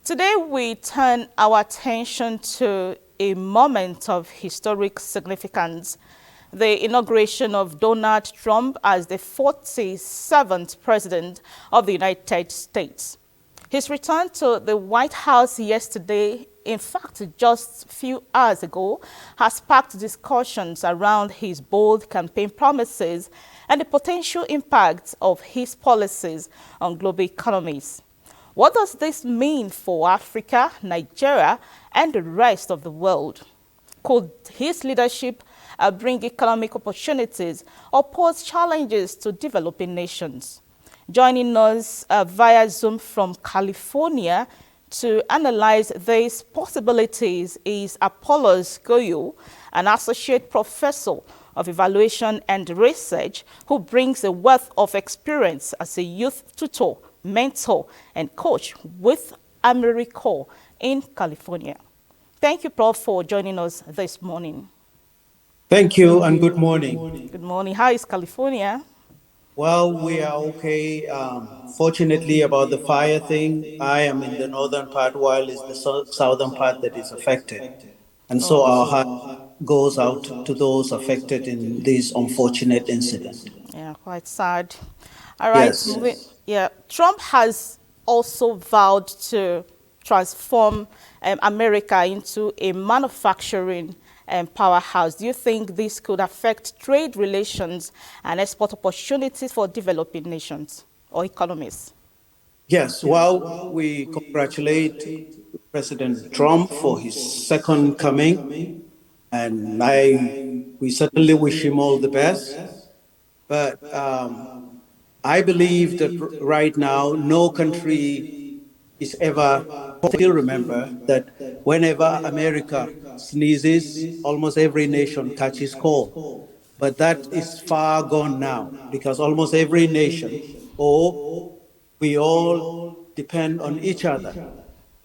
Today, we turn our attention to a moment of historic significance, the inauguration of Donald Trump as the 47th President of the United States. His return to the White House yesterday, in fact, just a few hours ago, has sparked discussions around his bold campaign promises and the potential impact of his policies on global economies. What does this mean for Africa, Nigeria, and the rest of the world? Could his leadership bring economic opportunities or pose challenges to developing nations? Joining us via Zoom from California to analyze these possibilities is Apollos Goyol, an associate professor of evaluation and research who brings a wealth of experience as a youth tutor, mentor, and coach with AmeriCorps in California. Thank you, Prof, for joining us this morning. Thank you and good morning. Good morning. How is California? Well, we are okay. Fortunately, about the fire thing, I am in the northern part while it's the southern part that is affected. And so our heart goes out to those affected in this unfortunate incident. Yeah, quite sad. All right, Yes. moving. Yeah, Trump has also vowed to transform America into a manufacturing powerhouse. Do you think this could affect trade relations and export opportunities for developing nations or economies? Yes. Well, we congratulate President Trump for his second coming, and we certainly wish him all the best. But I believe that right now, no country is ever, still remember that whenever America sneezes, almost every nation catches cold. But that is far gone now because almost every nation, or we all depend on each other.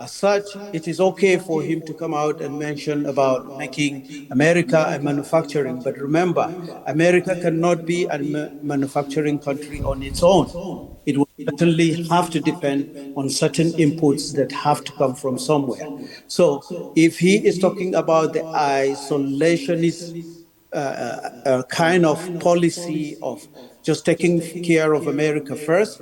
As such, it is okay for him to come out and mention about making America a manufacturing. But remember, America cannot be a manufacturing country on its own. It will certainly have to depend on certain inputs that have to come from somewhere. So if he is talking about the isolationist kind of policy of just taking care of America first,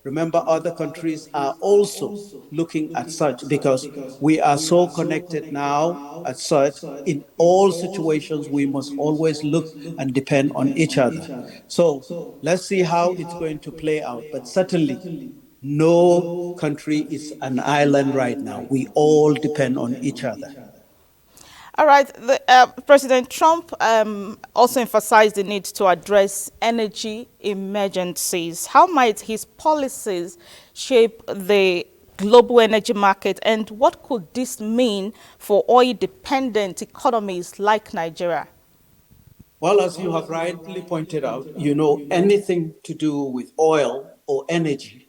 remember, other countries are also looking at such because we are so connected now as such. In all situations, we must always look and depend on each other. So let's see how it's going to play out. But certainly, no country is an island right now. We all depend on each other. All right. President Trump also emphasized the need to address energy emergencies. How might his policies shape the global energy market, and what could this mean for oil-dependent economies like Nigeria? Well, as you have rightly pointed out, anything to do with oil or energy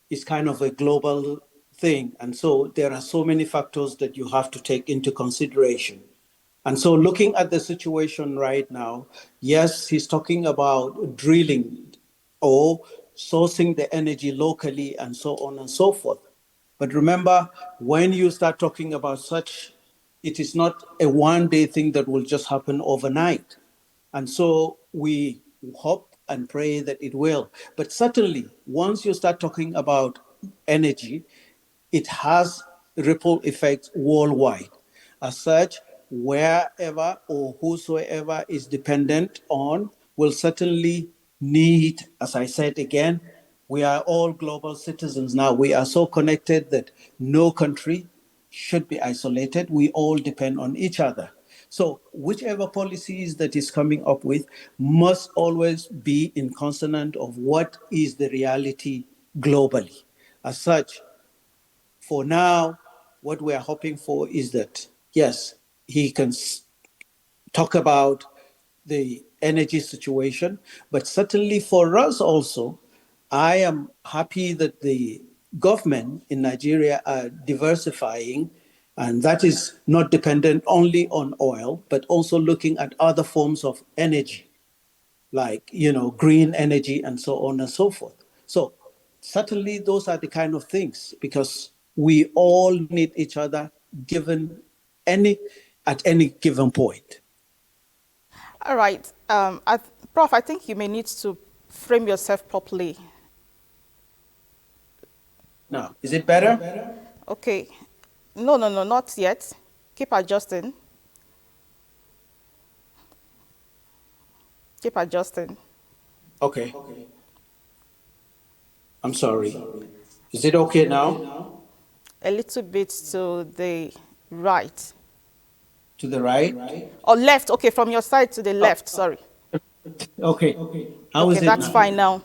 is kind of a global thing. And so there are so many factors that you have to take into consideration. And so looking at the situation right now, yes, he's talking about drilling or sourcing the energy locally and so on and so forth. But remember, when you start talking about such, it is not a one-day thing that will just happen overnight. And so we hope and pray that it will. But certainly, once you start talking about energy, it has ripple effects worldwide. As such, wherever or whosoever is dependent on will certainly need, as I said again, we are all global citizens now. We are so connected that no country should be isolated. We all depend on each other. So, whichever policies that is coming up with must always be in consonant of what is the reality globally. As such, for now, what we are hoping for is that, yes, he can talk about the energy situation, but certainly for us also, I am happy that the government in Nigeria are diversifying, and that is not dependent only on oil, but also looking at other forms of energy, like green energy and so on and so forth. So certainly those are the kind of things, because We all need each other given any at any given point. All right. Prof, I think you may need to frame yourself properly. Now, is it better? Okay. No, no, no, not yet. Keep adjusting. Keep adjusting. Okay. I'm sorry. Is it okay now? A little bit to the right. To the right? Or left. Okay, from your side to the left. Sorry. Okay. How Okay, is it that's now? fine now.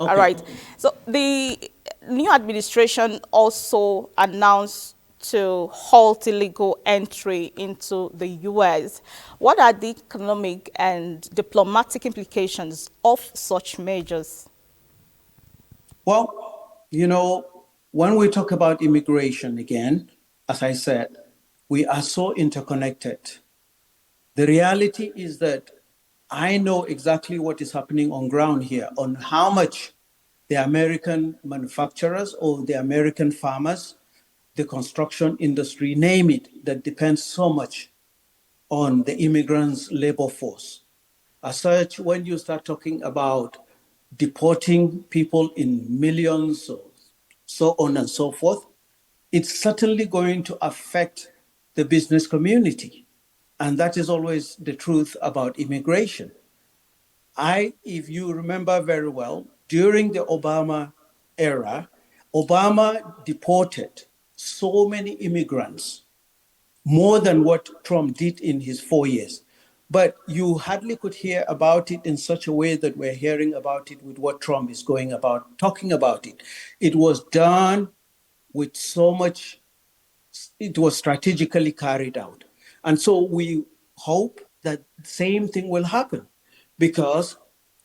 All Okay. right. So the new administration also announced to halt illegal entry into the US. What are the economic and diplomatic implications of such measures? Well, when we talk about immigration again, as I said, we are so interconnected. The reality is that I know exactly what is happening on ground here, on how much the American manufacturers or the American farmers, the construction industry, name it, that depends so much on the immigrants' labor force. As such, when you start talking about deporting people in millions, or so on and so forth, it's certainly going to affect the business community. And that is always the truth about immigration. If you remember very well, during the Obama era, Obama deported so many immigrants, more than what Trump did in his 4 years. But you hardly could hear about it in such a way that we're hearing about it with what Trump is going about, talking about it. It was done with so much, it was strategically carried out. And so we hope that the same thing will happen, because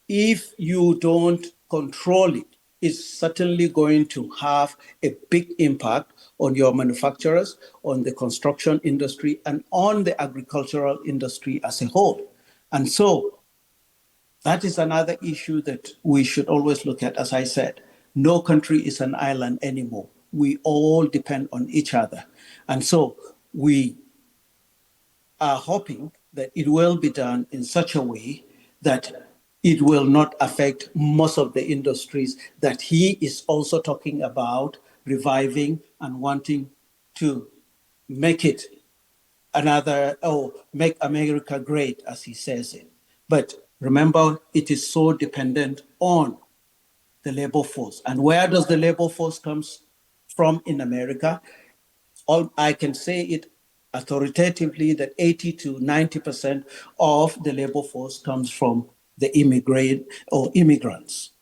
if you don't control it, it's certainly going to have a big impact on your manufacturers, on the construction industry, and on the agricultural industry as a whole. And so that is another issue that we should always look at. As I said, no country is an island anymore. We all depend on each other. And so we are hoping that it will be done in such a way that it will not affect most of the industries that he is also talking about reviving and wanting to make it another, oh, make America great, as he says it. But remember, it is so dependent on the labor force. And where does the labor force comes from in America? All I can say it authoritatively that 80 to 90% of the labor force comes from the immigrant or immigrants.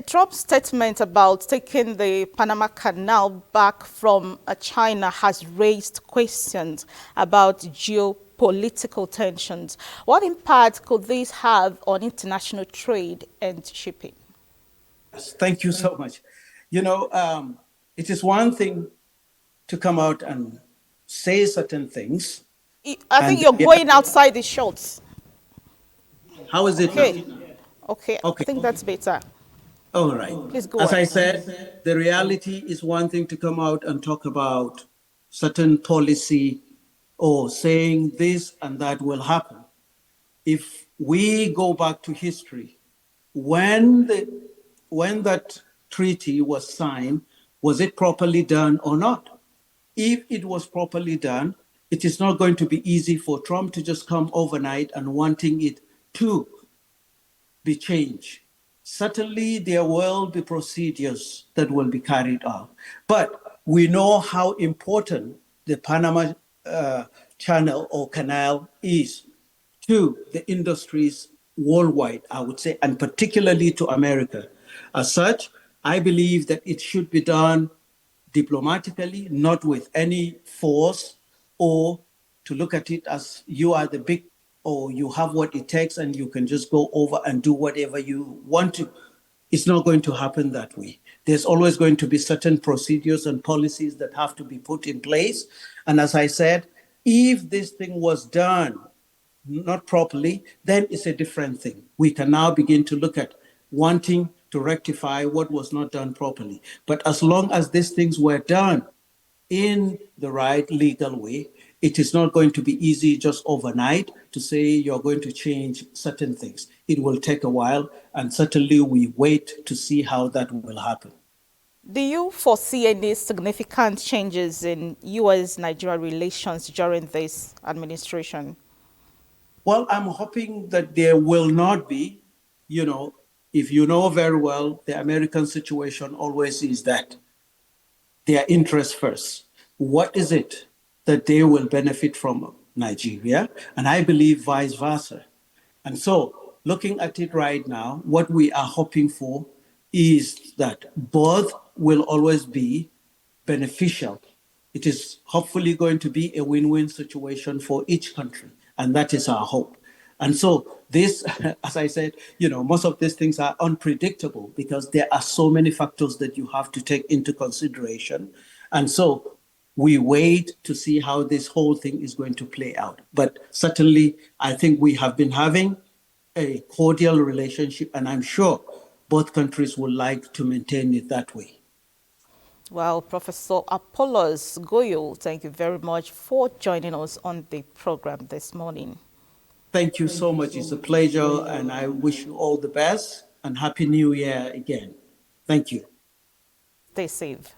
Trump's statement about taking the Panama Canal back from China has raised questions about geopolitical tensions. What impact could this have on international trade and shipping? Yes, thank you so much. It is one thing to come out and say certain things, I think and you're going outside the shots. how is it now? Okay. Okay, I Okay, think that's better. all right. Please go As on. I said, the reality is one thing to come out and talk about certain policy or saying this and that will happen. If we go back to history, when that treaty was signed, was it properly done or not? If it was properly done, it is not going to be easy for Trump to just come overnight and wanting it to be changed. Certainly, there will be procedures that will be carried out. But we know how important the Panama Channel or Canal is to the industries worldwide, I would say, and particularly to America. As such, I believe that it should be done diplomatically, not with any force, or to look at it as you are the big, or you have what it takes and you can just go over and do whatever you want to. It's not going to happen that way. There's always going to be certain procedures and policies that have to be put in place. And as I said, if this thing was done not properly, then it's a different thing. We can now begin to look at wanting to rectify what was not done properly. But as long as these things were done in the right legal way, it is not going to be easy just overnight to say you're going to change certain things. It will take a while, and certainly we wait to see how that will happen. Do you foresee any significant changes in US-Nigeria relations during this administration? Well, I'm hoping that there will not be. You know, if you know very well, the American situation always is that their interests first. What is it that they will benefit from Nigeria? And I believe vice versa. And so, looking at it right now, what we are hoping for is that both will always be beneficial. It is hopefully going to be a win win situation for each country. And that is our hope. And so, this, as I said, most of these things are unpredictable because there are so many factors that you have to take into consideration. And so, we wait to see how this whole thing is going to play out. But certainly, I think we have been having a cordial relationship, and I'm sure both countries would like to maintain it that way. Well, Professor Apollos Goyol, thank you very much for joining us on the program this morning. Thank you so much. It's a pleasure, and I wish you all the best and Happy New Year again. Thank you. Stay safe.